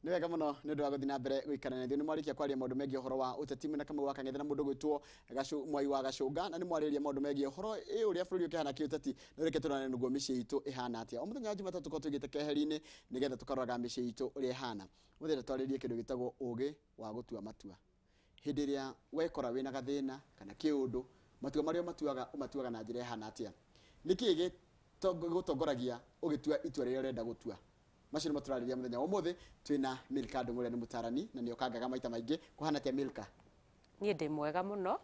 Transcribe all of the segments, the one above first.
Nĩ wega mũno nĩ ũndũ wa gũthiĩ na mbere gũikarania ithuĩ nĩ mwarĩkia kwaria maũndũ megiĩ ũhoro wa ũteti na kamwe wakang'ethe na mũndũ gwĩtwo Mwai wa Gacũnga na nĩ mwarĩria maũndũ megiĩ ũhoro ũrĩa bũrũri ũkĩhana kĩũteti na reke tũrane nĩguo mĩciĩ itũ ĩhana atĩa. O mũthenya wa Jumatatu tũkorwo tũigĩte keheri-inĩ nĩgetha tũkaroraga mĩciĩ itũ ũrĩa ĩhana. Mũthenya twarĩrie kĩndũ gĩtagwo ũũgĩ wa gũtua matua. Hĩndĩ ĩrĩa wekora wĩna gathĩna kana kĩũndũ, matua marĩa ũmatuaga na njĩra ĩhana atĩa. Nĩkĩ gĩgũtongoragia ũgĩtua itua rĩrĩa ũrenda gũtua? Macio nĩ matũrarĩria mũthenya ũmũthĩ twĩna Milka handũ ũrĩa nĩ mũtaarani na nĩ okangaga maita maingĩ. Kũhana atĩa Milka? Niĩ ndĩ mwega mũno.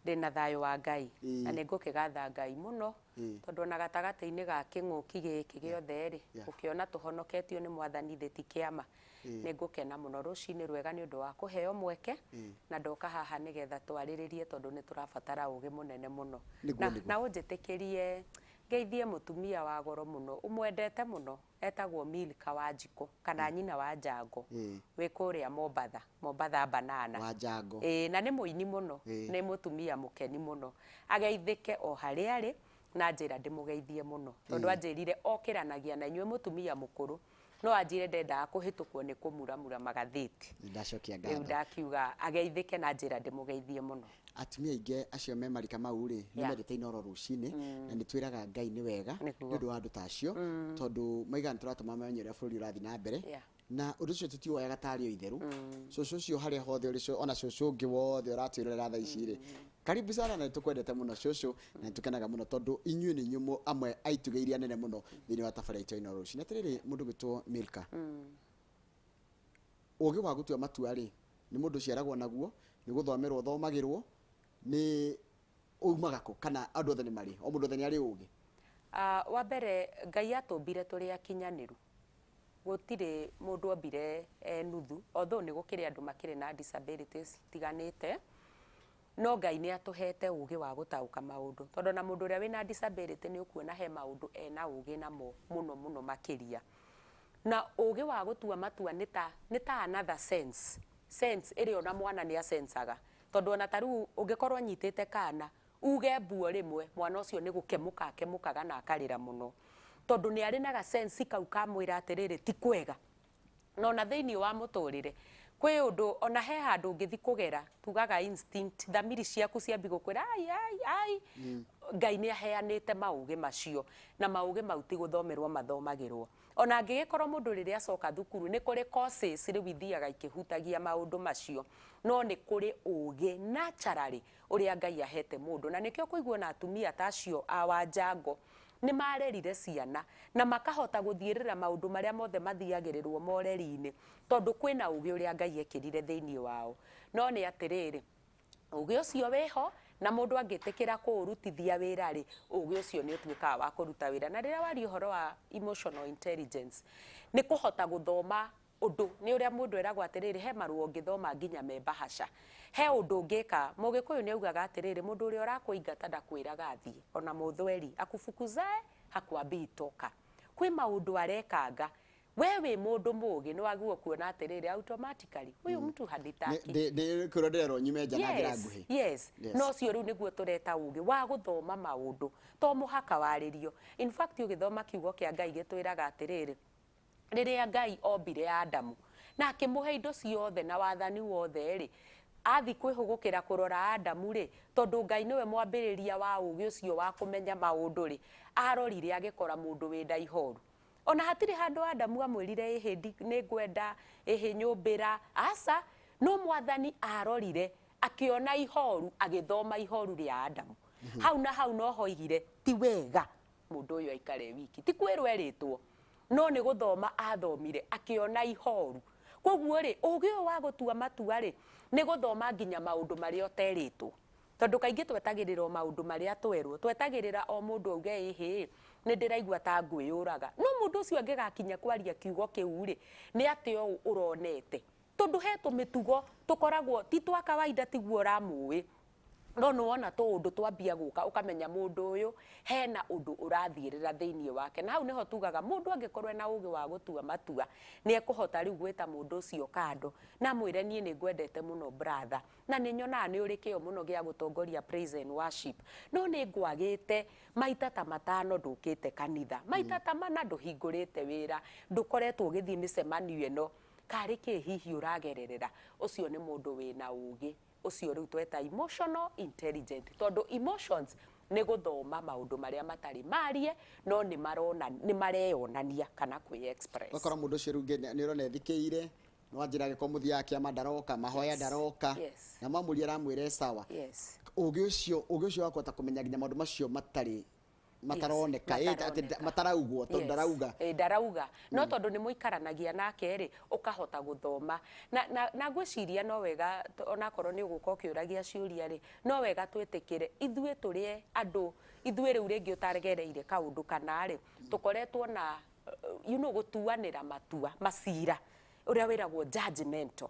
Ndĩna thayũ wa Ngai na nĩ ngũkĩgatha Ngai mũno tondũ ona gatagatĩ-inĩ ga kĩng'ũki gĩkĩ gĩothe rĩ ũkĩona tũhonoketio nĩ Mwathani thĩ ti kĩama. Nĩ ngũkena mũno rũcinĩ rwega nĩ ũndũ wa kũheo mweke na ndoka haha nĩgetha twarĩrĩrie tondũ nĩ tũrabatara ũũgĩ mũnene mũno. Na ũnjĩtĩkĩrie ngeithie mũtumia wa goro mũno ũmwendete mũno etagwo Milka wa Njiko kana nyina wa Njango wĩ kũrĩa Mombatha banana na nĩ mũini mũno nĩ mũtumia mũkeni mũno ageithĩke o harĩa arĩ na njĩra ndĩmũgeithie mũno tondũ anjĩrire okĩranagia na inyuĩ mũtumia mũkũrũ no anjĩre ndendaga kũhĩtũkwo nĩ kũmuramura magathĩti. Ndacokia ngatho. Rĩu ndakiuga ageithĩke na njĩra ndĩmũgeithie mũno. Atumia aingĩ acio me marika mau rĩ nĩ mendete inoro rũcinĩ na nĩ twĩraga Ngai nĩ wega nĩ ũndũ wa andũ ta acio tondũ maiga nĩ tũratũma mamenye ũrĩa bũrũri ũrathiĩ na mbere na ũndũ ũcio tũtiwoyaga tarĩ o itherũ. Cũcũ ũcio harĩa hothe ũrĩ ona cũcũ ũngĩ wothe ũratwĩrorera thaa ici rĩ karibu sana na nĩtũkwendete mũno cũcũ na nĩtũkenaga mũno tondũ inyuĩ nĩ inyuĩ amwe aitugĩ iria nene mũno thĩinĩ wa tabarĩra itũ inoro rũcinĩ. Atĩrĩrĩ mũndũ gwĩtwo Milka, ũũgĩ wa gũtua matua rĩ nĩ mũndũ ũciaragwo naguo, nĩ gũthomerwo thomagĩrwo, nĩ umaga kũ kana andũ othe nĩ marĩ o mũndũ othe nĩ arĩ ũũgĩ? Wa mbere Ngai atũmbire tũrĩ akinyanĩru, gũtirĩ mũndũ ombire nuthu although nĩ gũkĩrĩ andũ makĩrĩ na disabilities tiganĩte no Ngai nĩ atũhete ũũgĩ wa gũtaũka maũndũ tondũ na mũndũ ũrĩa wĩna disability nĩ ũkuona he maũndũ ena ũũgĩ namo mũno makĩria. Na ũũgĩ wa gũtua matua nĩ ta another sense ĩrĩa ona mwana nĩ asensaga tondũ ona tarĩu ũngĩkorwo nyitĩte kana uge mbuo rĩmwe mwana ũcio nĩ gũkemũka akemũkaga na akarĩra mũno tondũ nĩ arĩ na gasensi kau kamwĩra atĩrĩrĩ ti kwega. No na thĩinĩ wa mũtũrĩre kwĩ ũndũ ona he handũ ũngĩthi kũgera tugaga instinct thamiri ciaku ciambi gũkwĩra ai Ngai nĩ aheanĩte maũgĩ macio na maũgĩ mau ti gũthomerwo mathomagĩrwo. Ona angĩgĩkorwo mũndũ rĩrĩa acoka thukuru nĩ kũrĩ courses rĩu ithiaga ikĩhutagia maũndũ macio no nĩ kũrĩ ũũgĩ naturally ũrĩa Ngai ahete mũndũ na nĩkĩo kũiguo na atumia ta acio wa Njango nĩ marerire ciana na makahota gũthiĩrĩra maũndũ marĩa mothe mathiagĩrĩrwo moreri-inĩ tondũ kwĩna ũũgĩ ũrĩa Ngai ekĩrire thĩinĩ wao. No nĩ atĩrĩrĩ ũũgĩ ũcio wĩho na mũndũ angĩtĩkĩra kũũrutithia wĩra rĩ ũũgĩ ũcio nĩ ũtuĩkaga wa kũruta wĩra. Na rĩrĩa waria ũhoro wa emotional intelligence nĩ kũhota gũthoma ũndũ nĩ ũrĩa mũndũ eragwo atĩrĩrĩ he marũa ũngĩthoma nginya me bahasha. He ũndũ ũngĩka Mũgĩkũyũ nĩ augaga atĩrĩrĩ mũndũ ũrĩa ũrakũingata ndakwĩraga athiĩ ona mũthweri akufukuzae hakwambii toka. Kwĩ maũndũ arekanga we wĩ mũndũ mũũgĩ nĩ wagĩrĩirwo kuona atĩrĩrĩ automatically huyu mtu haditaki ndĩrerwo nyume nja na njĩra nguhĩ. No ũcio rĩu nĩguo tũreta ũũgĩ wa gũthoma maũndũ to mũhaka warĩrio. In fact ũgĩthoma kiugo kĩa Ngai gĩtwĩraga atĩrĩrĩ rĩrĩa Ngai ombire Adamu na akĩmũhe indo ciothe na wathani wothe rĩ athi kwĩhũgũkĩra kũrora Adamu rĩ tondũ Ngai nĩwe mwambĩrĩria wa ũũgĩ ũcio wa kũmenya maũndũ rĩ arorire agĩkora mũndũ wĩ ndaihoru. Ona hatirĩ handũ Adamu amwĩrire ĩhĩ nĩ ngwenda ĩhĩ nyũmbĩra aca no Mwathani arorire akĩona ihoru agĩthoma ihoru rĩa Adamu. Hau na hau no hoigire ti wega mũndũ ũyũ aikare wiki ti kwĩrwo erĩtwo no nĩ gũthoma athomire akĩona ihoru. Koguo rĩ ũũgĩ ũyũ wa gũtua matua rĩ nĩ gũthoma nginya maũndũ marĩa ũterĩtwo tondũ kaingĩ twetagĩrĩra maũndũ marĩa twerwo twetagĩrĩra o mũndũ auge ĩhĩ nĩ ndĩraigua ta ngwĩyũraga no mũndũ ũcio angĩgakinya kwaria kiugo kĩu rĩ nĩ atĩ o ũronete tondũ he tũmĩtugo tũkoragwo ti twa kawaida tiguo ũramũĩ no nĩwona tũũndũ twambia gũka ũkamenya mũndũ ũyũ hena ũndũ ũrathiĩrĩra thĩinĩ wake. Na hau nĩho tugaga mũndũ angĩkorwo na ũũgĩ wa gũtua matua nĩ ekũhota rĩu gwĩta mũndũ ũcio kando na mwĩre niĩ nĩ ngwendete mũno brother na nĩ nyonaga nĩ ũrĩ kĩo mũno gĩa gũtongoria praise and worship no nĩ ngwagĩte maita ta matano ndũkĩte kanitha maita ta mana ndũhingũrĩte wĩra ndũkoretwo ũgĩthiĩ mĩcemanio ĩno karĩ kĩ hihi ũragererera, ũcio nĩ mũndũ wĩna ũũgĩ, ũcio rĩu tweta emotional intelligent, tondũ emotions nĩ gũthoma maũndũ marĩa matarĩ marie no nĩ mareyonania kana kwĩ express. Ũkora mũndũ ũcio rĩu nĩ ũrona ethikĩire, no anjĩra gĩko mũthia kĩama ndaroka, mahoya ndaroka, na mamũria aramwĩra sawa. Ũũgĩ ũcio wa kũhota kũmenya nginya maũndũ macio mataroneka, mataraugwo, tondũ ndarauga, no tondũ nĩ mũikaranagia nake rĩ, ũkahota gũthoma. Na ngwĩciria no wega, onakorwo nĩ ũgũka ũkĩũragia ciũria rĩ, no wega twĩtĩkĩre ithuĩ tũrĩ andũ, ithuĩ rĩu rĩngĩ ũtagereire kaũndũ kana rĩ, tũkoretwo na gũtuanĩra macira, ũrĩa wĩragwo judgmental.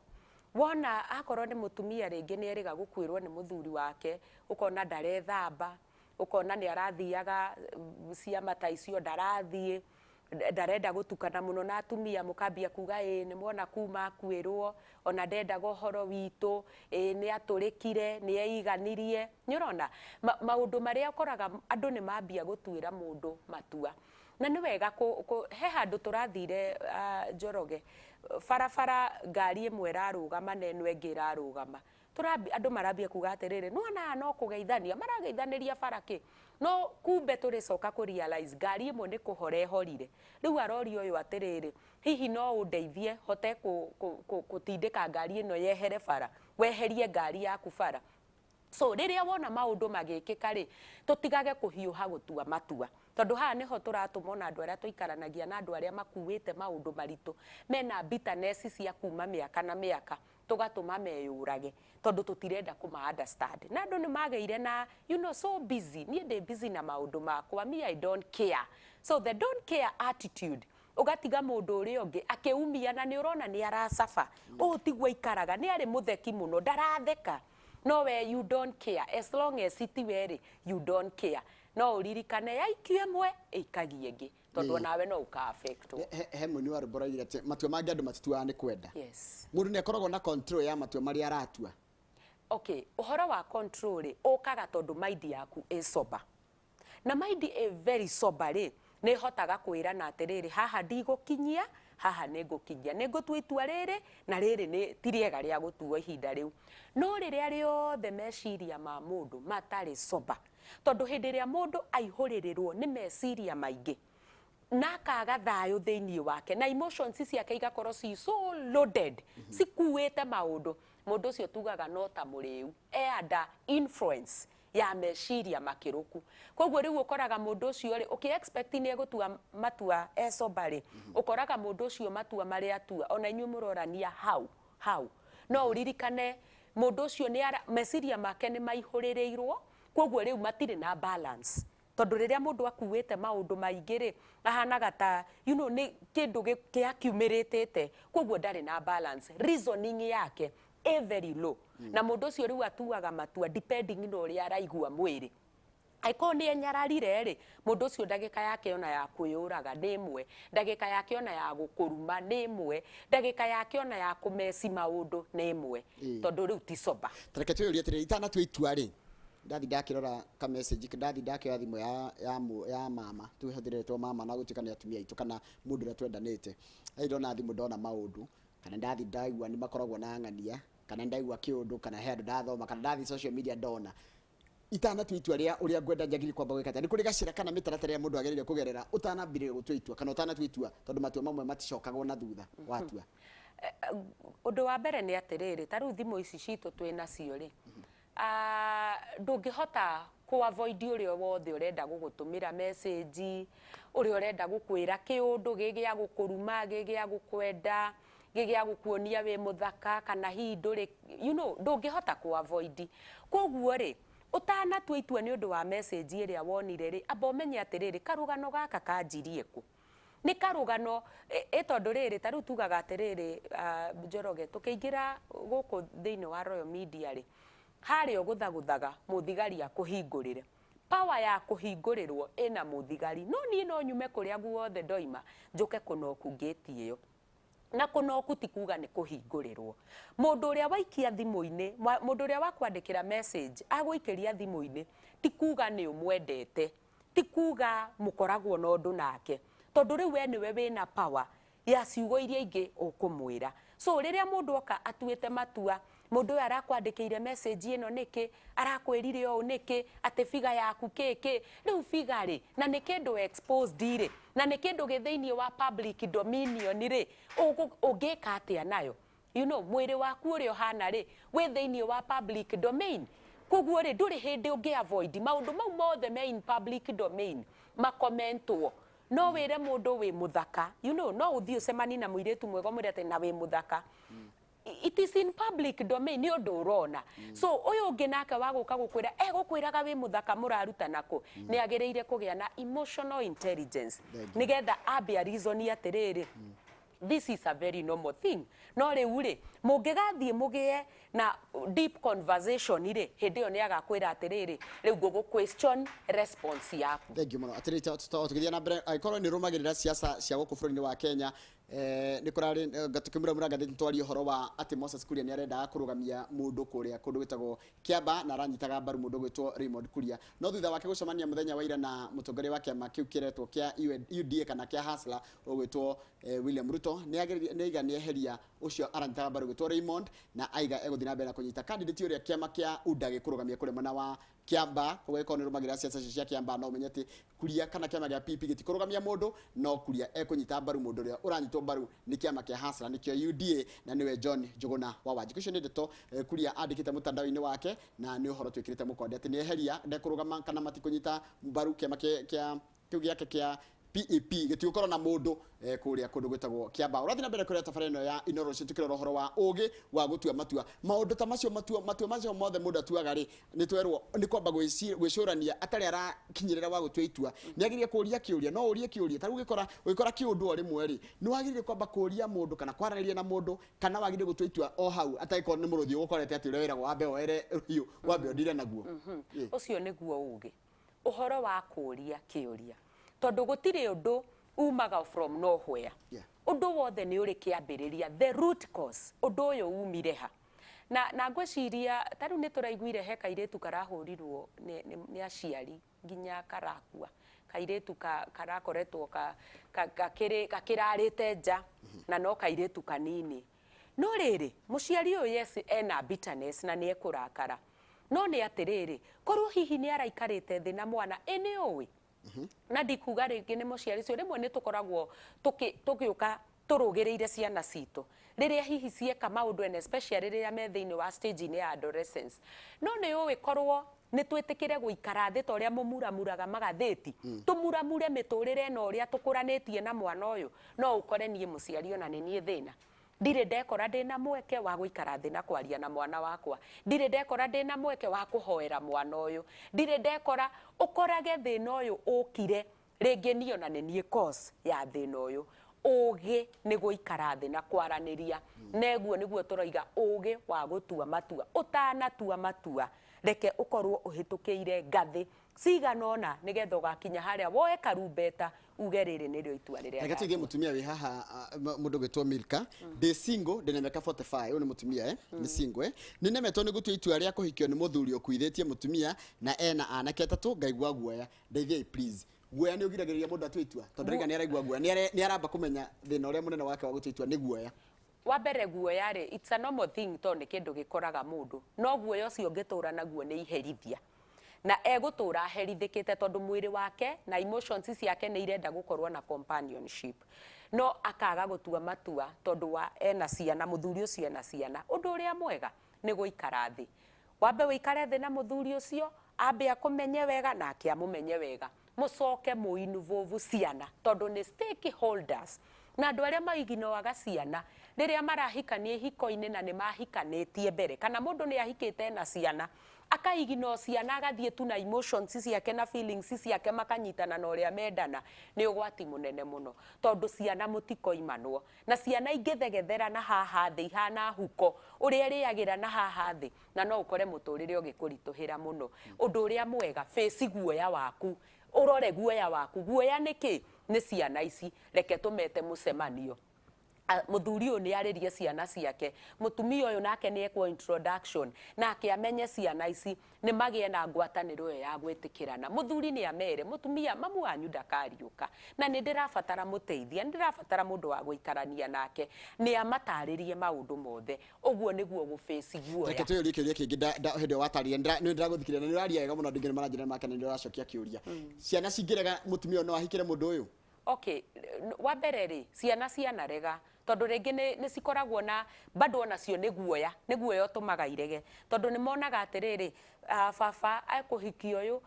Wona akorwo nĩ mũtumia rĩngĩ nĩ erĩga gũkuĩrwo nĩ mũthuri wake, ũkona ndarethamba, ũkona nĩ arathiaga ciama ta icio ndarathiĩ, ndarenda gũtukana mũno na atumia, mũkambia kuga nĩ mwona kuma akuĩrwo, ona ndendaga ũhoro witũ, nĩ atũrĩkire, nĩ eiganirie. Nĩ ũrona maũndũ marĩa ũkoraga andũ nĩ mambia gũtuĩra mũndũ matua. Na nĩ wega he handũ tũrathire Njoroge, barabara ngari ĩmwe ĩrarũgama na ĩno ĩngĩ ĩrarũgama, andũ marambia kuga atĩrĩrĩ, no kũgeithania, marageithanĩria baraki, no kumbe tũrĩcoka kũrealize ngari ĩmwe nĩ kũhora ĩhorire. Rĩu arorio ũyũ atĩrĩrĩ, hihi no ũndeithie hote gũtindĩka ngari ĩno yehere bara, weherie ngari yaku bara. So rĩrĩa wona maũndũ magĩkĩka rĩ, tũtigage kũhiũha gũtua matua, tondũ haha nĩho tũratũma ona andũ arĩa tũikaranagia na andũ arĩa makuĩte maũndũ maritũ, mena bitterness cia kuma mĩaka na mĩaka, tũgatũma meyũrage tondũ tũtirenda kũma-understand. Na andũ nĩ magĩire na so busy, niĩ ndĩ busy na maũndũ makwa, me I don't care. So the don't care attitude, ũgatiga mũndũ ũrĩa ũngĩ akĩumia na nĩ ũrona nĩ aracaba, ũũ tiguo ikaraga, nĩ arĩ mũtheki mũno, ndaratheka. No we you don't care, as long as itiwe rĩ, you don't care. No ũririkane yaikio ĩmwe ĩikagie ĩngĩ, tondũ nawe no ũka-affectwo. He mũini wa rwĩmbo roigire atĩ matua mangĩ andũ matituaga nĩ kwenda. Mũndũ nĩ akoragwo na control ya matua marĩa aratua. Okay, ũhoro wa control rĩ, ũkaga tondũ mind yaku ĩ sober. Na mind ĩ very sober rĩ, nĩ hotaga kwĩrana atĩrĩrĩ, haha ndigũkinyia, haha nĩ ngũkinyia, nĩ ngũtua itua rĩrĩ, na rĩrĩ ti rĩega rĩa gũtuo ihinda rĩu. No rĩrĩa rĩothe meciria ma mũndũ matarĩ sober, tondũ hĩndĩ ĩrĩa mũndũ aihũrĩrĩrwo nĩ meciria maingĩ, na akaga thayũ thĩinĩ wake, na emotions ciake igakorwo ci so loaded, cikuĩte maũndũ, mũndũ ũcio tugaga no ta mũrĩu, under influence ya meciria makĩrũku. Koguo rĩu ũkoraga mũndũ ũcio rĩ, ũkĩ-expect nĩ egũtua matua sober rĩ, ũkoraga mũndũ ũcio matua marĩa atua, ona inyuĩ mũrorania how. No ũririkane mũndũ ũcio meciria make nĩ maihũrĩrĩirwo, koguo rĩu matirĩ na balance. Tondũ rĩrĩa mũndũ akuĩte maũndũ maingĩ rĩ, ahanaga ta nĩ kĩndũ gĩa-accumulated, koguo ndarĩ na balance. Reasoning yake ĩ very low. Na mũndũ ũcio rĩu atuaga matua depending na ũrĩa araigua mwĩrĩ. Aiko nĩ enyararire rĩ, mũndũ ũcio ndagĩka yake ona ya kwĩyũraga nĩ ĩmwe, ndagĩka yake ona ya gũkũruma nĩ ĩmwe, ndagĩka yake ona ya kũmeci maũndũ nĩ ĩmwe, tondũ rĩu ti sober. Tareke twĩyũrie atĩrĩrĩ, itanatua itua rĩ, ndathi ndakĩrora ka message, ndathi ndakĩoya thimũ ya mama, tũhũthĩrĩtwo mama na gũtuĩka nĩ atumia aitũ kana mũndũ ũrĩa twendanĩte. Ndona thimũ ndona maũndũ, kana ndathi ndaigua nĩ makoragwo na ng'ania, kana ndaigua kĩũndũ, kana he andũ ndathoma, kana ndathi social media ndona. Itanatua itua ũrĩa ngwenda njagĩrĩire kwamba gwĩka atĩa. Nĩ kũrĩ gacĩra kana mĩtaratara ya mũndũ agĩrĩire kũgerera ũtanambĩrĩria gũtua itua, kana ũtanatua itua, tondũ matua mamwe maticokagwo na thutha watua. Ũndũ wa mbere nĩ atĩrĩrĩ, ta rĩu thimũ ici citũ twĩ nacio rĩ, ndũngĩhota kũ-avoid ũrĩa wothe ũrenda gũgũtũmĩra message, ũrĩa ũrenda gũkwĩra kĩũndũ, gĩgĩa gũkũruma, gĩgĩa gũkwenda, gĩgĩa gũkuonia wĩ mũthaka, kana hihi ndũrĩ, ndũngĩhota kũ-avoid. Koguo rĩ, ũtanatua itua nĩ ũndũ wa message ĩrĩa wonire rĩ, amba ũmenye atĩrĩrĩ, karũgano gaka kanjirie kũ? Nĩ karũgano, tondũ rĩrĩ, ta rĩu tugaga atĩrĩrĩ, Njoroge, tũkĩingĩra gũkũ thĩinĩ wa Royal Media rĩ, harĩa ũgũthagũthaga mũthigari akũhingũrĩre. Power ya kũhingũrĩrwo ĩna mũthigari, no niĩ no nyume kũrĩa guothe ndoima, njũke kũnoku gate ĩyo. Na kũnoku ti kuga nĩ kũhingũrĩrwo. Mũndũ ũrĩa waikia thimũ-inĩ, mũndũ ũrĩa wakwandĩkĩra message, agũikĩria thimũ-inĩ, ti kuga nĩ ũmwendete, ti kuga mũkoragwo na ũndũ nake. Tondũ rĩu we nĩwe wĩna power ya ciugo iria ingĩ ũkũmwĩra. So rĩrĩa mũndũ oka atuĩte matua, mũndũ ũyũ arakwandĩkĩire message ĩno nĩkĩ, arakwĩrire ũũ nĩkĩ, atĩ figa yaku kĩkĩ, rĩu figa rĩ, na nĩ kĩndũ exposed rĩ, na nĩ kĩndũ gĩthĩinĩ wa public dominion rĩ, ũngĩka atĩa nayo? You know, mwĩrĩ waku ũrĩa ũhana rĩ, wĩ thĩinĩ wa public domain. Koguo rĩ, ndũrĩ hĩndĩ ũngĩ-avoid maũndũ mau mothe me in public domain makomentwo. No wĩre mũndũ wĩ mũthaka, you know, no ũthiĩ ũcemani na mũirĩtu mwega ũmwĩre atĩ na wĩ mũthaka. It is in public domain, nĩ ũndũ ũrona. So ũyũ ũngĩ nake wa gũka gũkwĩra, gũkwĩraga wĩ mũthaka mũraruta kũ, nĩ agĩrĩire kũgĩa na emotional intelligence nĩgetha ambia reason atĩrĩrĩ, this is a very normal thing. No rĩu rĩ, mũngĩgathiĩ mũgĩe na deep conversation rĩ, hĩndĩ ĩyo nĩ agakwĩra atĩrĩrĩ, rĩu ngũgũ question response yaku. Thank you mũno. Atĩrĩrĩ, tũgĩthiĩ na mbere, angĩkorwo nĩ rũmagĩrĩra siasa cia gũkũ bũrũri-inĩ wa Kenya, nĩ kũrarĩ tukĩmũramũra ngathĩti twaria ũhoro wa atĩ Moses Kuria nĩ arendaga kũrũgamia mũndũ kũrĩa kũndũ gwĩtagwo Kĩamba na aranyitaga mbaru mũndũ gwĩtwo Raymond Kuria. No thutha wake gũcemania mũthenya wa ira na mũtongoria wa kĩama kĩu kĩretwo kĩa UDA kana kĩa Hasla ũgwĩtwo William Ruto nĩ eheria ũcio aranyitaga mbaru gwĩtwo Raymond na aiga egũthiĩ na mbere na kũnyita candidate ũrĩa kĩama kĩa UDA gĩkũrũgamia kũrĩ mwena wa Kĩamba. Koguo gĩkorwo nĩ rũmagĩrĩra siasa cia Kĩamba, no ũmenye atĩ Kuria kana kĩama gĩa PP gĩtikũrũgamia mũndũ, no Kuria ekũnyita mbaru mũndũ ũrĩa ũranyitwo mbaru nĩ kĩama kĩa Hasla nĩkĩo UDA na nĩwe John Njuguna wa Wanjiku. Icio nĩ ndeto Kuria andĩkĩte mũtandao-inĩ wake na nĩ ũhoro twĩkĩrĩte mũkonde atĩ nĩ eheria ndekũrũgama kana matikũnyita mbaru kĩama kĩu gĩake kĩa PAP gĩtigũkorwo na mũndũ kũrĩa kũndũ gwĩtagwo Kĩamba. Ũrathiĩ na mbere kũrĩa tabarĩra ĩno ya Inooro Rũciũ tũkĩrora ũhoro wa ũgĩ wa gũtua matua. Maũndũ ta macio matua macio mothe mũndũ atuaga rĩ, nĩ twerwo nĩ kwamba gwĩcũrania atarĩ arakinyĩrĩra wa gũtua itua. Nĩ agĩrĩire kũũria kĩũria, no ũrie kĩũria. Ta rĩu ũgĩkora kĩũndũ o rĩmwe rĩ, nĩ wagĩrĩire kwamba kũũria mũndũ kana kwaranĩria na mũndũ kana wagĩrĩire gũtua itua o hau atagĩkorwo nĩ mũrũthi ũgũkorete atĩ ũrĩa wĩragwo wambe woere rũhiũ wambe ũndire naguo. Ũcio nĩguo ũgĩ, ũhoro wa kũũria kĩũria, tondũ gũtirĩ ũndũ umaga from nowhere. Ũndũ wothe nĩ ũrĩ kĩambĩrĩria, the root cause, ũndũ ũyũ umire ha. Na ngwĩciria ta rĩu nĩ tũraiguire he kairĩtu karahũrirwo nĩ aciari nginya karakua, kairĩtu karakoretwo gakĩrarĩte nja na no kairĩtu kanini. No rĩrĩ, mũciari ũyũ yes ena bitterness na nĩ ekũrakara, no nĩ atĩrĩrĩ, korwo hihi nĩ araikarĩte thĩ na mwana nĩ ũĩ. Na ndikuga rĩngĩ nĩ mũciari ũcio, rĩmwe nĩ tũkoragwo tũgĩũka tũrũgĩrĩire ciana citũ rĩrĩa hihi cieka maũndũ and especially rĩrĩa me thĩinĩ wa stage ya adolescence. No nĩ ũĩ korwo nĩ twĩtĩkĩre gũikara thĩ ta ũrĩa mũmuramuraga magathĩti, tũmuramure mĩtũrĩre ĩno ũrĩa tũkũranĩtie na mwana ũyũ, no ũkore niĩ mũciari ona nĩ niĩ thĩna. Ndirĩ ndekora ndĩna mweke wa gũikara thĩ na kwaria na mwana wakwa, ndirĩ ndekora ndĩna mweke wa kũhoera mwana ũyũ, ndirĩ ndekora ũkorage thĩna ũyũ ũkire rĩngĩ niĩ ona nĩ niĩ cause ya thĩna ũyũ. Ũgĩ nĩ gũikara thĩ na kwaranĩria, neguo nĩguo tũroiga ũgĩ wa gũtua matua. Ũtanatua matua reke ũkorwo ũhĩtũkĩire ngathĩ cigana ũna nĩgetha ũgakinya harĩa woe karumbeta uge rĩrĩ nĩrĩo itua rĩrĩa. Reke tuige mũtumia wĩ haha mũndũ gwĩtwo Milka, ndĩ single, ndĩna mĩaka 45, ũyũ nĩ mũtumia nĩ single nĩ nemetwo nĩ gũtua itua rĩa kũhikio nĩ mũthuri ũkuithĩtie mũtumia na ena anake atatũ, ngaigua guoya. Ndeithia please. Guoya nĩ ũgiragĩrĩria mũndũ atua itua, tondũ rĩngĩ nĩ araigua guoya, nĩ aramba kũmenya thĩna ũrĩa mũnene wake wa gũtua itua nĩ guoya. Wa mbere guoya rĩ, it's a normal thing, tondũ nĩ kĩndũ gĩkoraga mũndũ, no guoya ũcio ũngĩtũra naguo nĩ iherithia na egũtũra aherithĩkĩte tondũ mwĩrĩ wake na emotions ciake nĩ irenda gũkorwo na companionship, no akaga gũtua matua tondũ wa ena ciana, mũthuri ũcio ena ciana. Ũndũ ũrĩa mwega nĩ gũikara thĩ, wambe wĩikare thĩ na mũthuri ũcio, ambe akũmenye wega nake amũmenye wega, mũcoke mũinvolve ciana tondũ nĩ stakeholders. Na andũ arĩa maiginoaga ciana rĩrĩa marahikania ihiko-inĩ na nĩ mahikanĩtie mbere, kana mũndũ nĩ ahikĩte na ciana akaigino ciana agathiĩ tu na emotions ciake na feelings ciake makanyitana na ũrĩa mendana, nĩ ũgwati mũnene mũno tondũ ciana mũtikoimanwo, na ciana ingĩthegethera na haha thĩ ihana huko ũrĩa rĩagĩra na haha thĩ, na no ũkore mũtũrĩre ũgĩkũritũhĩra mũno. Ũndũ ũrĩa mwega face guoya waku, ũrore guoya waku. Guoya nĩkĩ? Nĩ ciana ici, reke tũmete mũcemanio muthuri ũyũ nĩ arĩrie ciana ciake, mũtumia ũyũ nake nĩ ekwo introduction, nake amenye ciana ici nĩ magĩe na ngwatanĩro ĩyo ya gwĩtĩkĩrana. Mũthuri nĩ amere, mũtumia mamu wanyu ndakariũka, na nĩ ndĩrabatara mũteithia, nĩ ndĩrabatara mũndũ wa gũikarania nake, nĩ amatarĩrie maũndũ mothe. Ũguo nĩguo gũface guoya. Reke tũyũrie kĩũria kĩngĩ hĩndĩ ĩyo watarĩria, nĩ ndĩragũthikĩrĩria, nĩ ũraria wega mũno, ndingĩ marajĩra make nĩ ndĩracokia kĩũria. Ciana cingĩrega mũtumia ũyũ no ahikĩre mũndũ ũyũ? Okay, wa mbere rĩ, ciana cianarega tondu rĩngĩ nĩ cikoragwo na bado onacio nĩ guoya ũtũmaga irege, tondu nĩ monaga atĩrĩrĩ, baba ekũhikia ũyũ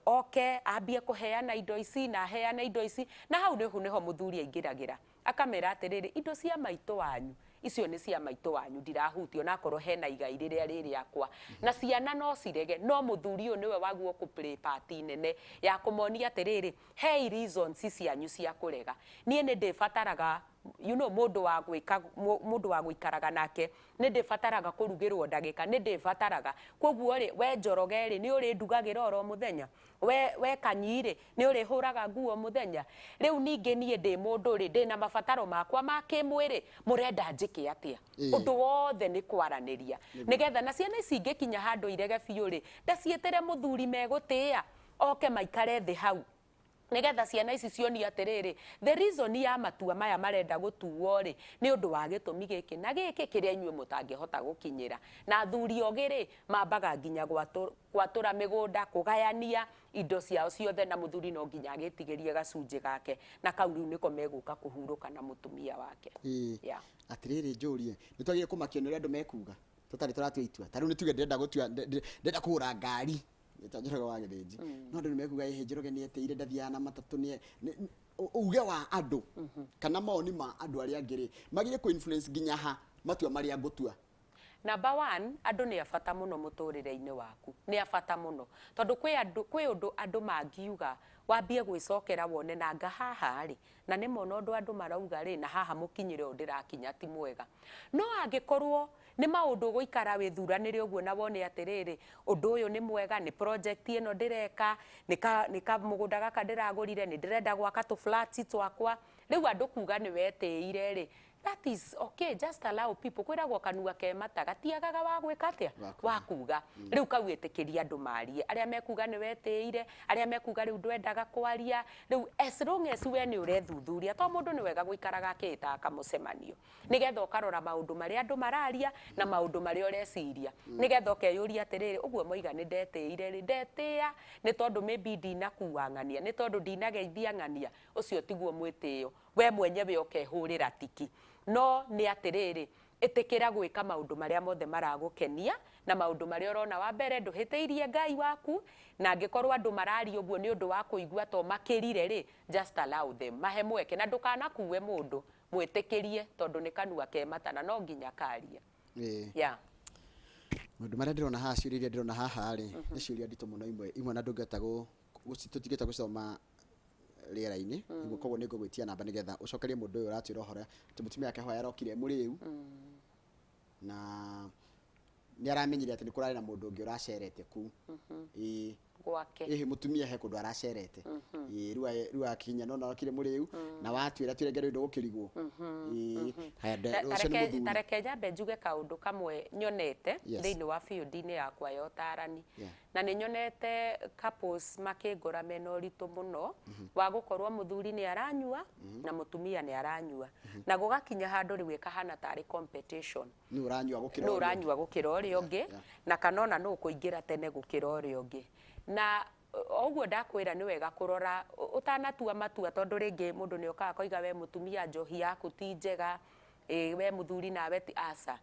oke ambie kũheana indo ici na aheana indo ici, na hau nĩho mũthuri aingĩragĩra akamera atĩrĩrĩ, indo cia maitũ wanyu icio nĩ cia maitũ wanyu, ndirahutio na korwo hena igai rĩrĩa rĩrĩakwa. Na ciana no cirege, no mũthuri ũyũ nĩwe wagwo ku play part nene ya kũmonia atĩrĩrĩ, hey reasons cianyu cia kũrega, niĩ nĩ ndĩbataraga mũndũ wa gũikaraga nake, nĩ ndĩbataraga kũrugĩrwo ndagĩka, nĩ ndĩbataraga. Koguo rĩ, we Njoroge rĩ, nĩ ũrĩndugagĩra oro mũthenya, we Kanyi rĩ, nĩ ũrĩhũraga nguo mũthenya. Rĩu ningĩ niĩ ndĩ mũndũ rĩ, ndĩna mabataro makwa ma kĩmwĩrĩ, mũrenda njĩke atĩa? Ũndũ wothe nĩ kwaranĩria, nĩgetha na ciana ici ingĩkinya handũ irege biũ rĩ, ndaciĩtĩre mũthuri megũtĩa, oke maikare thĩ hau, nĩgetha ciana ici cionia atĩrĩrĩ, the reason ya matua maya marenda gũtuo rĩ, nĩ ũndũ wa gĩtũmi gĩkĩ na gĩkĩ kĩrĩa inyuĩ mũtangĩhota gũkinyĩra. Na athuri ogĩ rĩ, mambaga nginya gwatũra mĩgũnda, kũgayania indo ciao ciothe, na mũthuri no nginya agĩtigĩrie gacunjĩ gake, na kau rĩu nĩko megũka kũhurũka na mũtumia wake. Atĩrĩrĩ njũrie, nĩ twagĩrĩire kũmakio nĩ ũrĩa andũ mekuga, tũtarĩ tũratua itua. Ta rĩu nĩ tuge ndĩrenda kũgũra ngari Njoroge wa Gĩthĩnji, no andũ nĩ mekuga Njoroge nĩ etĩire ndathiaga na matatũ, uge wa andũ kana maoni ma andũ arĩa angĩ rĩ, magire kũ influence nginya ha matua marĩa ngũtua. Number one, andũ nĩ abata mũno mũtũrĩre-inĩ waku, nĩ abata mũno, tondũ kwĩ ũndũ andũ mangiuga wambie gwĩcokera wone nanga haha rĩ, na nĩ mona ũndũ andũ marauga rĩ, na haha mũkinyĩre ũyũ ndĩrakinya ti mwega. No angĩkorwo nĩ maũndũ gũikara wĩthuranĩre ũguo na wone atĩrĩrĩ, ũndũ ũyũ nĩ mwega, nĩ project ĩno ndĩreka, nĩ kamũgũnda gaka ndĩragũrire, nĩ ndĩrenda gwaka tũ-flat twakwa, rĩu andũ kuga nĩ wetĩire rĩ, that is okay, just allow people. Kwĩragwo kanua ke mata gatiagaga wa gwĩka atĩa, wa kuga. Rĩu kau ĩtĩkĩria andũ marie, arĩa mekuga nĩ wetĩire, arĩa mekuga rĩu ndwendaga kwaria, rĩu as long as we nĩ ũrethuthuria, to mũndũ nĩ wega gũikaraga akĩĩtaga kamũcemanio, nĩgetha ũkarora maũndũ marĩa andũ mararia na maũndũ marĩa ũreciria, nĩgetha ũkeyũria atĩrĩrĩ, ũguo moiga nĩ ndetĩire rĩ, ndetĩa nĩ tondũ maybe ndinakua ng'ania, nĩ tondũ ndinageithia ng'ania, ũcio tiguo mwĩtĩo, we mwenyewe ũkehũrĩra tiki. No nĩ atĩrĩrĩ, ĩtĩkĩra gwĩka maũndũ marĩa mothe maragũkenia, na maũndũ marĩa ũrona wa mbere ndũhĩtĩirie Ngai waku, na angĩkorwo andũ mararia ũguo nĩ ũndũ wa kũigua to makĩrire rĩ, just allow them, mahe mweke, na ndũkanakue mũndũ, mwĩtĩkĩrie tondũ nĩ kanua ke matana, no nginya karia. Maũndũ marĩa ndĩrona haha, ciũria iria ndĩrona haha rĩ, nĩ ciũria nditũ mũno, imwe na ndũngĩhota tũtingĩhota gũcoma rĩera-inĩ, koguo nĩ ngũgwĩtia namba nĩgetha ũcokerie mũndũ ũyũ ũratwĩra ũhoro atĩ mũtumia wake hoya arokire mũrĩu, na nĩ aramenyire atĩ nĩ kũrarĩ na mũndũ ũngĩ ũracerete kũu gwake, mũtumia he kũndũ aracerete, rĩu akinya no arokire mũrĩu na watwĩra twĩrengere ũndũ gũkĩrigwo. Tareke nyambe njuge kaũndũ kamwe nyonete thĩinĩ wa field-inĩ yakwa ya ũtaarani, na nĩ nyonete couples makĩngora mena ũritũ mũno wa gũkorwo mũthuri nĩ aranyua na mũtumia nĩ aranyua, na gũgakinya handũ rĩu ĩkahana tarĩ competition, nĩ ũranyua gũkĩra ũrĩa ũngĩ, na kanona nũ kũingĩra tene gũkĩra ũrĩa ũngĩ. Na ũguo ndakwĩra nĩ wega kũrora ũtanatua matua, tondũ rĩngĩ mũndũ nĩ okaga koiga we mũtumia njohi yaku ti njega, we mũthuri nawe ti aca.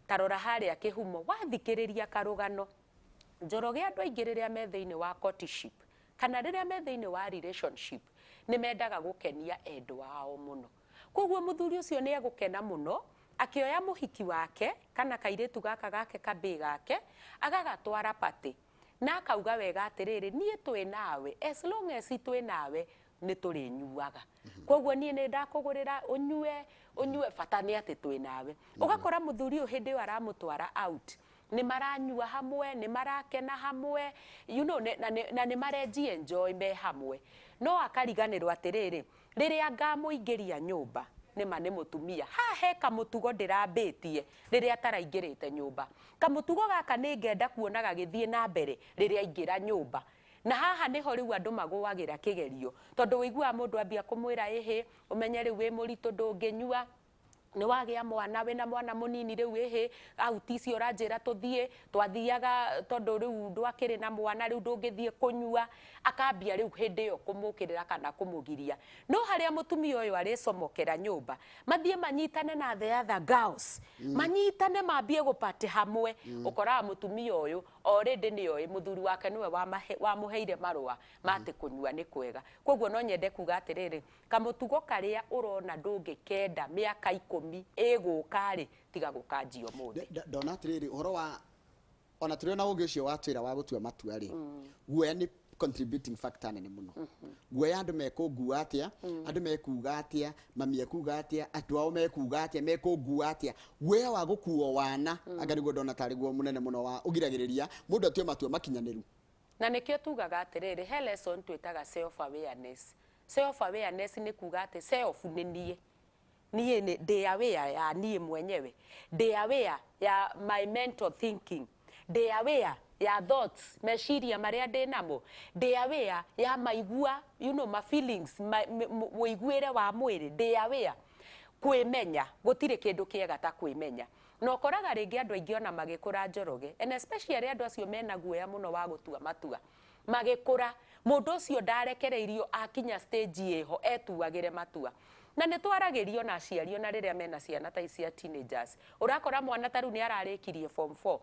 Tarora harĩa kĩhumo, wathikĩrĩria karũgano, Njoroge andũ aingĩ rĩrĩa me thĩinĩ wa courtship kana rĩrĩa me thĩinĩ wa relationship nĩ mendaga gũkenia endwa ao mũno. Koguo mũthuri ũcio nĩ egũkena mũno akĩoya mũhiki wake kana kairĩtu gaka gake kabĩ gake agagatwara pati, na akauga wega atĩrĩrĩ, niĩ twĩ nawe, as long as twĩ nawe nĩ tũrĩnyuaga. Koguo niĩ nĩ ndakũgũrĩra ũnyue, bata nĩ atĩ twĩ nawe. Ũgakora mũthuri ũyũ hĩndĩ ĩyo aramũtwara out, nĩ maranyua hamwe, nĩ marakena hamwe, na nĩ marenji enjoy me hamwe. No akariganĩrwo atĩrĩrĩ, rĩrĩa ngamũingĩria nyũmba nĩma nĩ mũtumia haha he kamutugo ndĩrambĩtie rĩrĩa ataraingĩrĩte nyũmba. Kamutugo gaka nĩngenda kuona gagĩthiĩ na mbere rĩrĩa aingĩra nyũmba. Na haha niho riu andu magũagĩra kĩgerio tondu wĩiguaga mũndũ ambia kũmwĩra ĩhĩ ũmenye rĩu wĩ mũritũ ndũngĩnyua nĩ wagĩa mwana wĩna mwana mũnini rĩu ĩhĩ ahuti icio ũranjĩra tũthiĩ twathiaga tondu rĩu ndwakĩrĩ na mwana rĩu ndũngĩthiĩ kũnyua akambia rĩu hĩndĩ ĩyo kũmũkĩrĩra kana kũmũgiria. No harĩa mũtumia ũyũ arĩcomokera nyũmba mathiĩ manyitane na the other girls manyitane mambie gũpate hamwe ũkoraga mũtumia ũyũ already nĩoĩ mũthuri wake nĩwe wamũheire marũa matĩ kũnyua nĩ kwega. Koguo no nyende kuga atĩrĩrĩ kamũtugo karĩa ũrona ndũngĩkenda mĩaka 10 ĩgũka-rĩ tiga gũkanjia ũmũthĩ. Ndona atĩrĩrĩ ũhoro wa ona tũrĩ na ũgĩ ũcio watwĩra wa gũtua matua-rĩ guoya nĩ contributing factor nene mũno. Guoya andũ mekũngua atĩa andũ mekuga atĩa mami ekuga atĩa andũ ao mekuga atĩa mekũngua atĩa guoya wa gũkuo wana anga nĩguo ndona tarĩ guo mũnene mũno wa ũgiragĩrĩria mũndũ atue matua makinyanĩru. Na nĩkĩo tugaga atĩrĩrĩ he lesson twĩtaga self awareness. Self awareness nĩ kuga atĩ self nĩ niĩ ndĩ aware ya niĩ mwenyewe, ndĩ aware ya my mental thinking, ndĩ aware ya thoughts meciria marĩa ndĩ namo, ndĩ aware ya maigua my feelings mũiguĩre wa mwĩrĩ, ndĩ aware kwĩmenya gũtirĩ kĩndũ kĩega ta kwĩmenya. No koraga rĩngĩ andũ aingĩ ona magĩkũra Njoroge and especially andũ acio mena guoya mũno wa gũtua matua magĩkũra mũndũ ũcio ndarekereirio akinya stage ĩho etuagĩre matua. Na nĩ twaragĩrio na aciari ona rĩrĩa mena ciana ta cia teenagers. Ũrakora mwana ta rĩu nĩ ararĩkirie form 4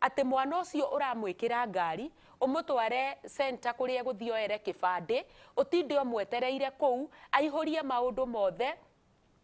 atĩ mwana ũcio ũramwĩkĩra ngari ũmũtware center kũrĩa gũthiĩ oere kĩbandĩ ũtinde ũmwetereire kũu aihũrie maũndũ mothe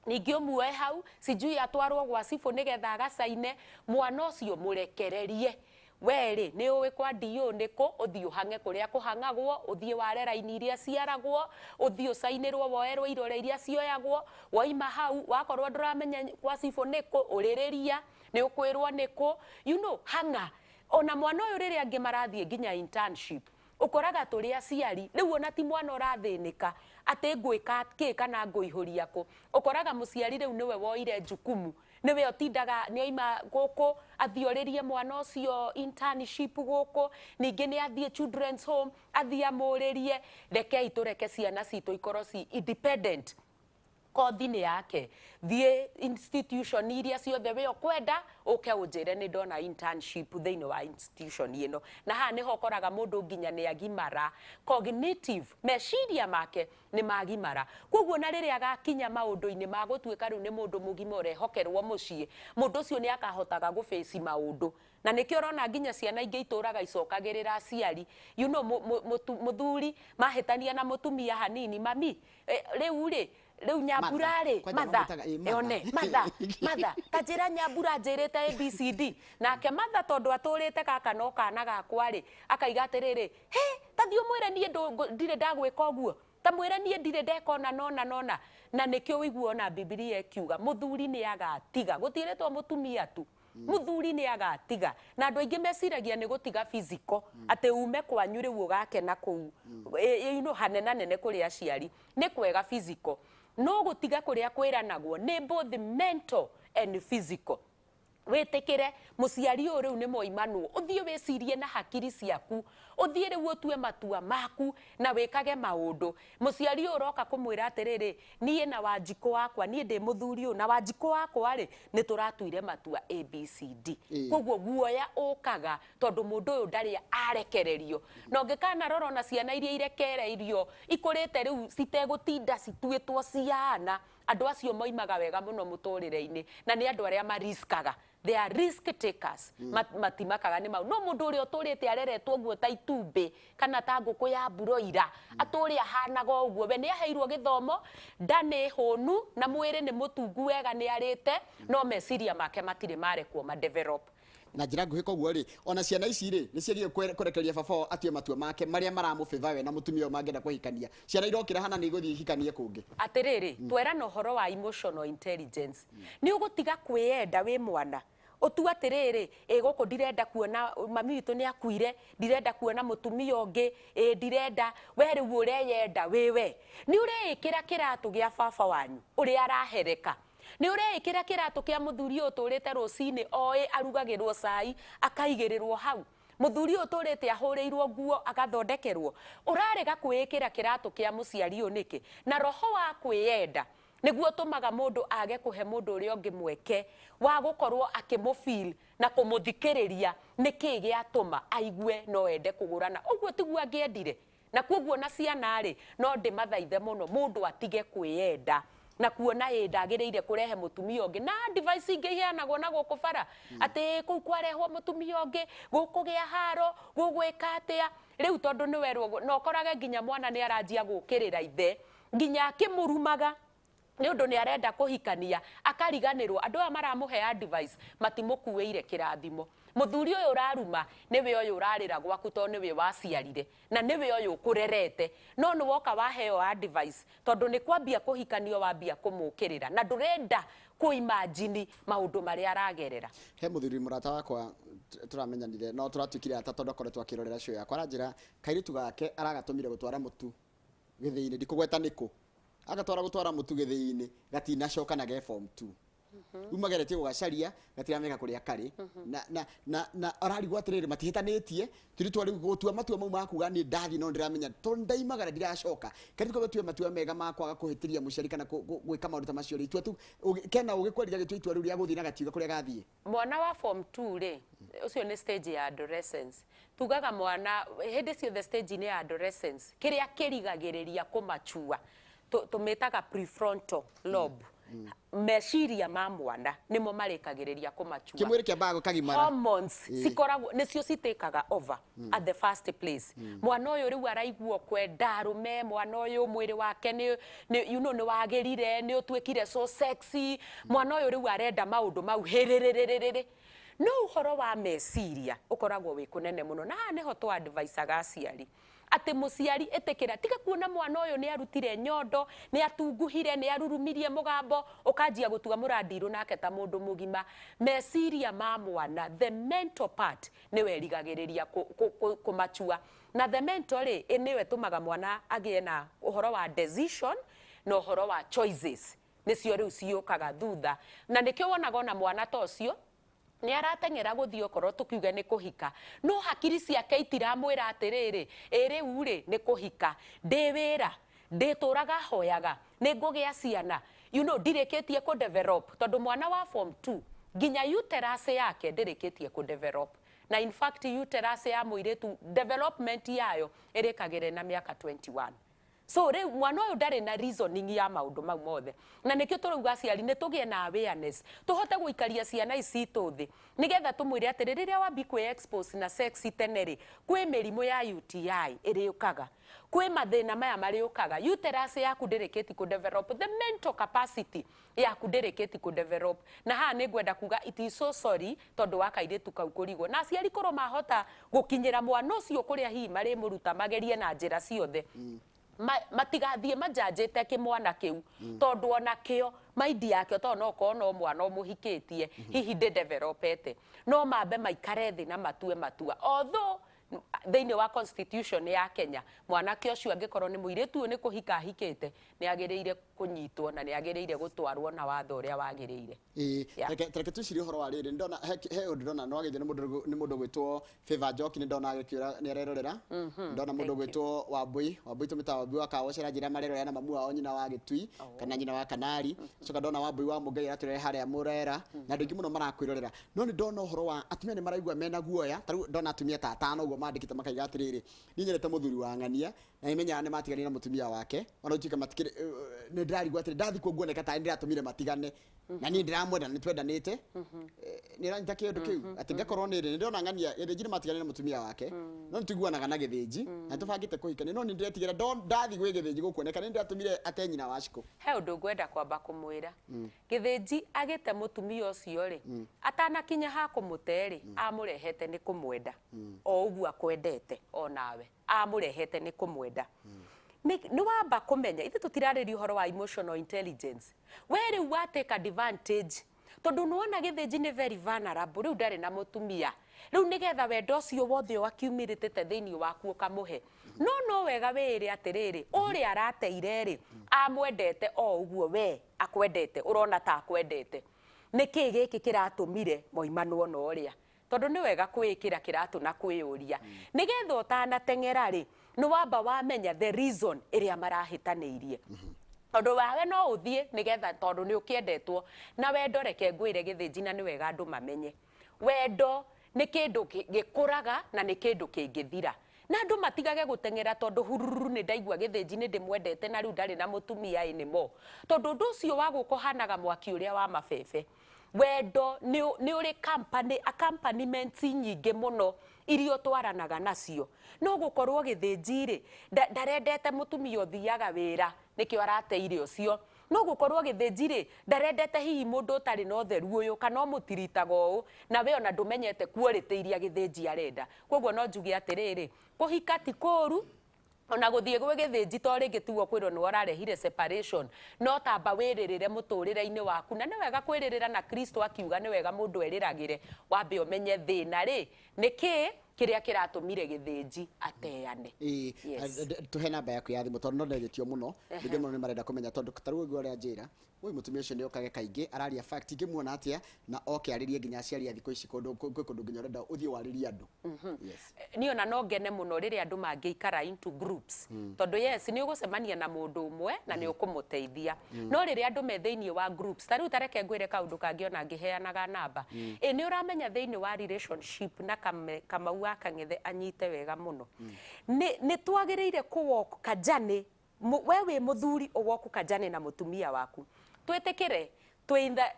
ningĩ ũmuoe hau sijui atwarwo gwa cibũ nĩgetha agacaine mwana ũcio mũrekererie. Weri nĩ ũĩ kwa DO nĩkũ ũthiĩ ũhange kũrĩa kũhangagwo ũthiĩ ware raini iria ciaragwo ũthiĩ ũcainĩrwo woerwo irore iria cioyagwo waima hau wakorwo ndũramenya kwa cibũ nĩkũ ũrĩrĩria nĩ ũkwĩrwo nĩkũ hanga. Ona mwana ũyũ rĩrĩa angĩ marathiĩ nginya internship ũkoraga tũrĩ aciari rĩu ona ti mwana ũrathĩnĩka atĩ ngwĩka kĩ kana ngũihũria kũ. Ũkoraga mũciari rĩu nĩwe woire jukumu nĩwe ũtindaga nĩoima gũkũ athiorĩrie mwana ũcio internship gũkũ ningĩ nĩ athiĩ children's home athiĩ amũrĩrie. Rekei tũreke ciana citũ ikorwo ci independent kothi-inĩ yake thiĩ institution iria ciothe we ũkwenda ũke ũnjĩre nĩ ndona internship thĩinĩ wa institution ĩno. Na haha nĩho ũkoraga mũndũ nginya nĩ agimara cognitive meciria make nĩ magimara. Koguo na rĩrĩa agakinya maũndũ-inĩ ma gũtuĩka rĩu nĩ mũndũ mũgima ũrehokerwo mũciĩ mũndũ ũcio nĩ akahotaga gũbĩci maũndũ. Na nĩkĩo ũrona nginya ciana ingĩ itũraga icokagĩrĩra aciari mũthuri mahĩtania na mũtumia hanini mami rĩu Nyambura-rĩ matha tajĩra Nyambura njĩrĩte ABCD nake matha tondũ atũrĩte kaka no kana gakwa-rĩ akaiga atĩrĩrĩ tathiĩ ũmwĩre niĩ ndirĩ ndagwĩka ũguo ta mwĩre niĩ ndirĩ ndekona nona. Na nĩkĩo wĩiguo ona Bibilia ĩkiuga mũthuri nĩ agatiga gũtirĩtwo mũtumia tu mũthuri nĩ agatiga. Na andũ aingĩ meciragia nĩ gũtiga physical atĩ ume kwanyu rĩu ũgakena kũu hanenanene kũrĩ aciari nĩ kwega physical no gũtiga kũrĩa kwĩranagwo nĩ both mental and physical. Wĩtĩkĩre mũciari ũyũ rĩu nĩ moimanwo ũthiĩ wĩcirie na hakiri ciaku ũthiĩ rĩu ũtue matua maku na wĩkage maũndũ. Mũciari ũyũ ũroka kũmwĩra atĩrĩrĩ niĩ na Wanjikũ wakwa niĩ ndĩ mũthuri ũyũ na Wanjikũ wakwa-rĩ nĩ tũratuire matua ABCD. Koguo guoya ũkaga tondũ mũndũ ũyũ ndarĩ arekererio. Na ũngĩkanarora na ciana iria irekereirio ikũrĩte rĩu citegũtinda cituĩtwo ciana andũ acio moimaga wega mũno mũtũrĩre-inĩ na nĩ andũ arĩa mariskaga. They are risk takers. Matimakaga nĩ mau. No mũndũ ũrĩa ũtũrĩte areretwo ũguo ta itumbĩ kana ta ngũkũ ya broiler atũrĩa ahanaga ũguo we nĩ aheirwo gĩthomo ndanĩ hũnu na mwĩrĩ nĩ mũtungu wega nĩ arĩte no meciria make matirĩ marekwo madevelop. Na njĩra nguhĩ koguo-rĩ ona ciana ici-rĩ nĩ ciagĩrĩire kũrekereria baba atue matua make marĩa maramũbĩva we na mũtumia ũyũ mangĩenda kũhikania. Ciana irokĩra hana nĩ igũthiĩ ihikanie kũngĩ. Atĩrĩrĩ twerana ũhoro wa emotional intelligence nĩ ũgũtiga kwĩenda wĩ mwana utua atiriri guku ndirenda kuona mami witu ni akuire, ndirenda kuona mutumia ungi, ndirenda we riu ureyenda wiwe ni ureikira kiratu gia baba wanyu uria arahereka, ni ureikira kiratu kia muthuri uturite rucini oi arugagirwo cai akaigirirwo hau, muthuri uturite ahurirwo nguo agathondekerwo, urarega kwikira kiratu kia muciari uniki na roho wa kwiyenda niguo tumaga mundu age kuhe mundu uria ungi mweke wa gukorwo akimufeel na kumuthikiriria niki giatuma aigue no ende kugurana uguo tiguo angiendire na kuoguo na ciana ri no ndimathaithe muno mundu atige kwiyenda na kuona ndagiriire kurehe mutumia ungi na device ingi iheanagwo na guku bara ati kuu kwarehwo mutumia ungi gukugia haro gugwika atia riu tondu ni werwo no korage nginya mwana ni aranjia gukirira ithe nginya akimurumaga ni undu ni arenda kuhikania akariganirwo andu aya maramuhe advice matimukuire kirathimo, muthuri uyu uraruma niwe uyu urarira gwaku to niwe waciarire na niwe uyu ukurerete no ni woka waheo advice tondu ni kwambia kuhikanio wambia kumukirira na ndurenda kuimagine maundu maria aragerera. He muthuri murata wakwa turamenyanire no turatukire ata tondu akoretwo akirorera show yakwa aranjira kairitu gake aragatumire gutwara mutu githii-ini ndikugweta niku agatwara gutwara mutu githii-ini gatina coka na ge form 2 umageretie gugacaria gatirameka kuria kari na ararigwo atiriri matihitanitie turi twari gutua matua mau makuga ni ndathi no ndiramenya to ndaimagara ndiracoka kari twatue matua mega makwaga kuhitiria muciari kana gwika maundu ta macio ri tu kena ugikwariga gitu itua riu ria guthina gatiuga kuria gathie mwana wa form 2 ri ucio ni stage ya adolescence tugaga mwana hindi cio the stage ni ya adolescence kiria kirigagiriria kumachua tumetaga prefrontal lobe meciria ma mwana nimo marikagiriria kumachua kimwiri kia bago kagimara hormones sikoragwo nicio citekaga over at the first place mwana uyu riu araiguo kwenda rume mwana uyu mwiri wake ni you know ni wagirire ni utwikire so sexy mwana uyu riu arenda maundu mau hiriririri no uhoro wa meciria ukoragwo wi kunene muno na niho to advice agaciari ati muciari etekera tiga kuona mwana uyu ni arutire nyondo ni atunguhire ni arurumirie mugambo ukanjia gutuga murandiru nake ta mundu mugima meciria ma mwana the mental part ni werigagiriria kumachua na the mental ri niwe tumaga mwana agie na uhoro wa decision na uhoro wa choices nicio riu ciukaga thutha na nikio wonaga na mwana tocio ni aratengera guthio korwo tukiuga ni kuhika no hakiri ciake itiramwira atiriri riu ri ni kuhika ndi wira ndituraga hoyaga ni ngugia ciana you know ndirikitie ku develop tondu mwana wa form 2 nginya uterus yake ndirikitie ku develop na in fact uterus ya muiretu development yayo irikagire na miaka 21 so re mwana uyu ndari na reasoning ya maundu mau mothe na nikio turuga aciari ni tugie na awareness tuhote guikaria ciana ici tuthi nigetha tumwire ati riria wambi kwi expose na sex teneri kwi mirimu ya UTI iriukaga kwi mathina maya mariukaga uterus yaku ndirikiti ku develop the mental capacity yaku ndirikiti ku develop na ha ni ngwenda kuga it is so sorry tondu wakairitu kau kurigo na aciari korwo mahota gukinyira mwana ucio kuria hi mari muruta magerie na njira ciothe matigathie majanjite kimwana kiu tondu ona kio maidi yake to no kono mwana muhikitie hihi de developete no mambe maikare thi na matue matua although thiini wa constitution ya Kenya mwana kio cio angikorwo ni muiretu ni kuhika hikite ni agiriire kunyitwo na ni agiriire gutwarwo na watho uria wagiriire reke tuciri horo wa riri ndona he undu ndona no agithie ni mundu gwitwo Favor Njoki ni ndona agikiura ni arerorera ndona mundu gwitwo Wambui tumita Wambui wakawocera njira marerorera na mamu wao nyina wa Gitui kana nyina wa Kanari coka ndona Wambui wa Mugai aturere haria Murera na ndingi muno marakwirorera no ni ndona horo wa atumia ni maraigua mena guoya taru ndona atumia ta 5 ugo mandikite makaiga atiriri ni nyerete muthuri wa ng'ania na imenya ni matigani na mutumia wake ona utika matikire ni ndirarigwa atiri ndathi kuoneka ta ndiratumire matigane na ni ndiramwenda ni twendanite ni ranyita kindu kiu ati ngakorwo ni ndona ng'ania githiji matigani na mutumia wake no nitiguanaga na githiji na tubangite kuhikania no ni ndiretigera ndathi gwe githiji gukuoneka ni ndiratumire atenyina waciko he undu ngwenda kwamba kumwira githiji agite mutumia ucio ri atanakinya ha kumuteri amurehete ni kumwenda o uguo akwendete onawe amurehete ni kumwenda ni wamba kumenya ithe tutirariri uhoro wa emotional intelligence where we take advantage tondu nuona githĩnji ni very vulnerable riu ndari na mutumia riu nigetha wendo ucio wothe wakiumiritite thiini waku ukamuhe no wega wĩre atiriri uria arateire ri amwendete o uguo we akwendete urona ta akwendete niki giki kiratumire moimanwo no uria tondu ni wega kwikira kiratu na kwiyuria nigetha utanateng'era ri ni wamba wamenya the reason iria marahitaniirie tondu wawe no uthie nigetha tondu ni ukiendetwo na wendo reke ngwire githĩnji na ni wega andu mamenye wendo ni kindu gikuraga na ni kindu kingithira na andu matigage guteng'era tondu hururu ni ndaigua githĩnji ni ndimwendete na riu ndari na mutumia ni mo tondu undu ucio wa gukohanaga mwaki uria wa mabebe wendo ni uri company accompaniment nyingi muno irio twaranaga nacio no gukorwo githĩnji ri ndarendete mutumia uthiaga wira nikio arateire ucio no gukorwo githĩnji ri ndarendete hihi mundu utari no theru uyu kana mutiritaga uu na we ona ndumenyete quality iria githĩnji arenda koguo no njuge atiriri kuhika ti kuru ona guthie gwe githĩnji to ringi tuo kwiro no ararehire separation no tamba wiririre muturire-ini waku na ni wega kwiririra na Kristo akiuga ni wega mundu eriragire wambe umenye thina ri niki kiria kiratumire githĩnji ateane tuhe namba yaku ya thimu tondu ndegetio muno ndige muno ni marenda kumenya tondu taruo gwa ria njira uyu mutumia ucio ni okage kaingi araria fact ngimuona atia na oke aririe nginya aciari athiko ici kundu nginya urenda uthie waririe andu ni ona no ngene muno riria andu mangiikara into groups tondu yes ni ugucemania na mundu umwe na ni ukumuteithia no riria andu me thiini wa groups tariu tareke ngwire kaundu kangi ona ngiheanaga namba ni uramenya thiini wa relationship na Kamau akang'ethe anyite wega muno ni twagiriire kuwalk kajani wewe muthuri uwalk kajani na mutumia waku twĩtĩkĩre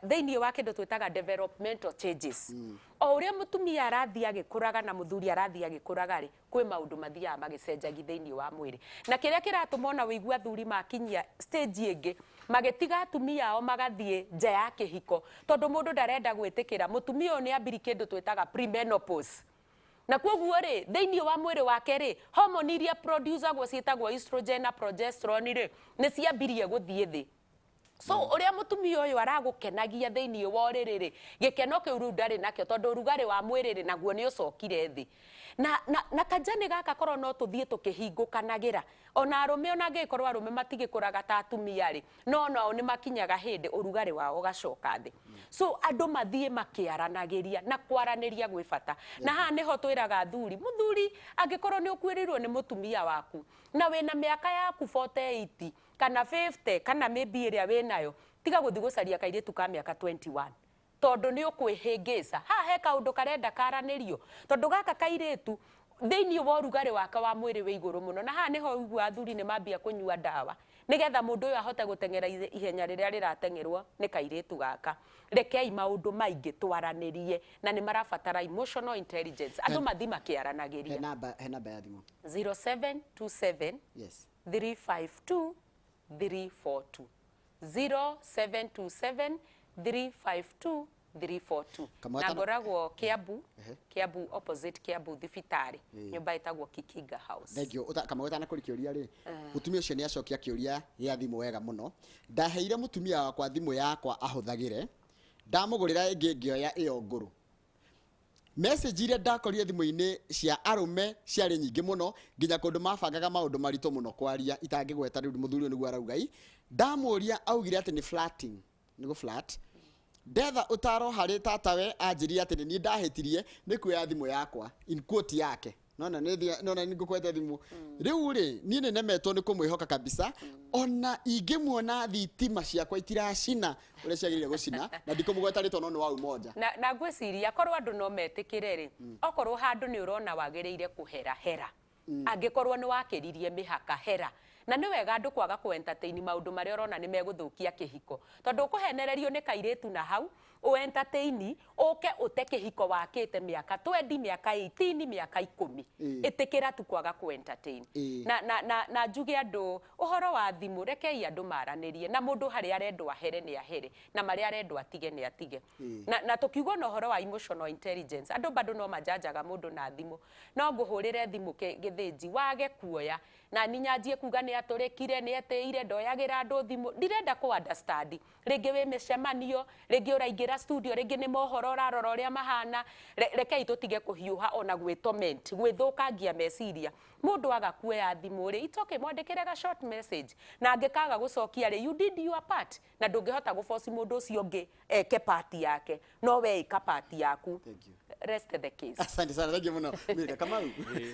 thiini wa kindu twitaga developmental changes o uria mutumia arathia agikuraga na muthuri arathia agikuraga ri kwi maundu mathiaga magicenjagi thiini wa mwiri na kiria kiratumona wigua athuri makinyia stage ingi magitiga atumia ao magathie nja ya kihiko tondu mundu ndarenda gwĩtĩkĩra mutumia uyu ni ambiri kindu twitaga premenopause na koguo ri thiini wa mwiri wake ri hormone iria producer gwo cietagwo estrogen na progesterone ri ni ciambirie guthie thi so uria mutumia uyu aragukenagia thiini wa ririri gikeno kiu ru ndari nakio tondu rugari wa mwiriri naguo ni ucokire thi na kajani gaka korwo no tuthie tukihingukanagira ona arume ona ngikorwo arume matigikuraga ta atumia ri no ni makinyaga hindi urugari wao gacoka thi so andu mathie makiaranagiria na kwaraniria gwi bata na haha niho twiraga athuri muthuri angikorwo ni ukwirirwo ni mutumia waku na wina miaka yaku 48 kana 50 kana maybe iria winayo tiga guthi gucaria kairitu ka miaka 21 tondu ni ukwihingisa ha he kaundu karenda karanirio tondu gaka kairitu thiini wa rugari waka wa mwiri wi iguru muno na ha niho igua athuri ni mambia kunyua dawa nigetha mundu uyu ahote guteng'era ihenya riria rirateng'erwo ni kairitu gaka rekei maundu maingi twaranirie na ni marabatara emotional intelligence andu mathi makiaranagiria he namba ya thimu 0727 yes 352 342 0727 352 342 na ngoragwo Kiambu opposite Kiambu thibitari nyumba itagwo Kikinga House. Thank you kama wetana kurikiuria ri mutumia ucio ni acokia kiuria ya thimu wega muno ndaheire mutumia wakwa thimu yakwa ahuthagire ndamugurira ingi ngioya iyo nguru message iria ndakorire thimu-ini cia arume ciari nyingi muno nginya kundu mabangaga maundu marito muno kwaria itangigweta riu muthuri niguo araugai ndamuria augire ati ni flirting nigo flat ndetha utaro hari tatawe anjiria ati ni ndahitirie ni kuya thimu yakwa in quote yake nona ni ngukwete thimu riu ri ni nemetwo ni kumwihoka kabisa ona ingimuona thitima ciakwa itiracina uria ciagirire gucina na ndikumugweta rito no ni wa umoja na ngwiciria korwo andu no metikire ri okorwo handu ni urona wagiriire kuhera hera angikorwo ni wakiririe mihaka hera na ni wega andu kwaga ku entertain maundu maria urona ni meguthukia kihiko tondu kuhenererio ni kairitu na hau o entertain oke uteke hiko wakite miaka 20 miaka 18 miaka 10 itikira tu kwaga ku entertain na njuge andu uhoro wa thimu rekei andu maranirie na mundu hari arendwa here ni ahere na mari arendwa atige ni atige na tukiugo no uhoro wa emotional intelligence andu bado no majajaga mundu na thimu no nguhurire thimu githĩnji wage kuoya na ninyanjie kuga ni aturikire ni eteire ndoyagira andu thimu ndirenda ku understand ringi wi micemanio ringi uraingira waingĩra studio rĩngĩ nĩ mohoro ũrarora ũrĩa mahana rekei tũtige kũhiũha ona gwĩtoment gwĩthũkangia meciria mũndũ aga kuoya thimũ rĩ itoke mwandĩkĩre ga short message na angĩkaga gũcokia rĩ you did your part na ndũngĩhota gũforce mũndũ ũcio ũngĩ eke part yake no we ĩka part yaku. Rest the case. Asante sana, thank you muno. Milka Kamau.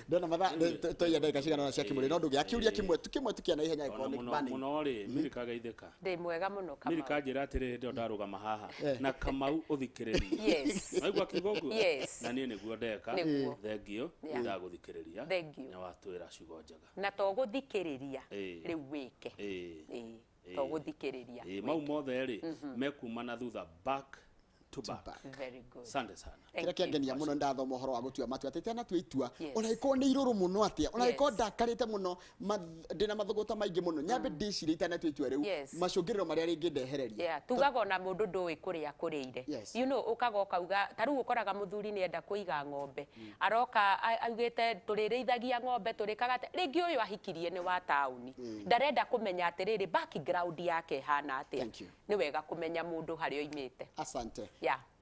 Ndona mathaa toya ndagĩka cigana cia Kimũrĩ no ndũgĩa kiũria kimwe tukia na ihenya iconic banning. Muno rĩ Milka geithĩka. Ndĩ mwega mũno Kamau. Milka njĩra atĩrĩ ndio ndarũgama haha na Kamau ũthikĩrĩrie. Yes. Naigua kiugo Yes. na niĩ nĩguo ndeka. Thengio ndagũthikĩrĩria. Na watwĩra ciugo njega. Na to gũthikĩrĩria rĩu wĩke. To gũthikĩrĩria. Mau mothe rĩ mekuma na thutha back to back. Very good. Asante sana. Kĩrĩa kĩangenia mũno ndathoma ũhoro wa gũtua matua atĩ tena tuitua ona iko nĩ irũrũ mũno atĩa ona iko ndakarĩte mũno ndĩna mathogota maingĩ mũno nyambe ndĩcirĩ itana tuitua rĩu macũngĩrĩro marĩa rĩngĩ ndehereria tugaga ona mũndũ ndũĩ kũrĩa kũrĩire you know ũkaga ũkauga ta rĩu ũkoraga mũthuri nĩ enda kũiga ng'ombe aroka augĩte tũrĩrĩithagia ng'ombe tũrĩkaga rĩngĩ ũyũ ahikirie nĩ wa taũni ndarenda kũmenya atĩrĩrĩ background yake hana atĩa nĩ wega kũmenya mũndũ harĩa oimĩte. Asante.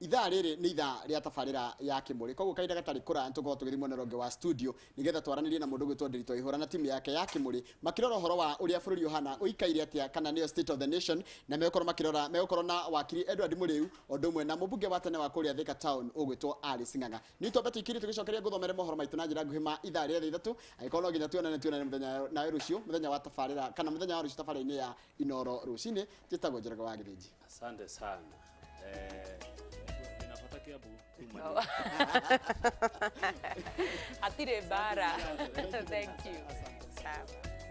Ithaa rĩrĩ nĩ ithaa rĩa tabarĩra ya Kimũrĩ koguo kaida gatarĩ kũra tũkorwo tũgĩthiĩ mwena ũngĩ wa studio nĩgetha twaranĩrie na mũndũ gwĩtwo Ndiritu Ihũra na timu yake ya Kimũrĩ makĩrora ũhoro wa ũrĩa bũrũri ũhana ũikaire atĩa kana nĩyo state of the nation na megũkorwo na wakiri Edward Mũrĩu ũndũ ũmwe na mũmbunge wa tene wa kũrĩa Thika Town ũgwĩtwo Alice Ng'ang'a nĩ twambe tũikiri tũgĩcokeria ngũthomere mohoro maitũ na njĩra nguhĩ ma ithaa rĩa ithatũ agĩkorwo no nginya tuonane mũthenya nawe rũciũ mũthenya wa tabarĩra kana mũthenya wa rũciũ tabarĩra-inĩ ya Inoro rũcinĩ njĩtagwo Njoroge wa Gĩthĩnji. Asante sana. Atire bara. Thank you.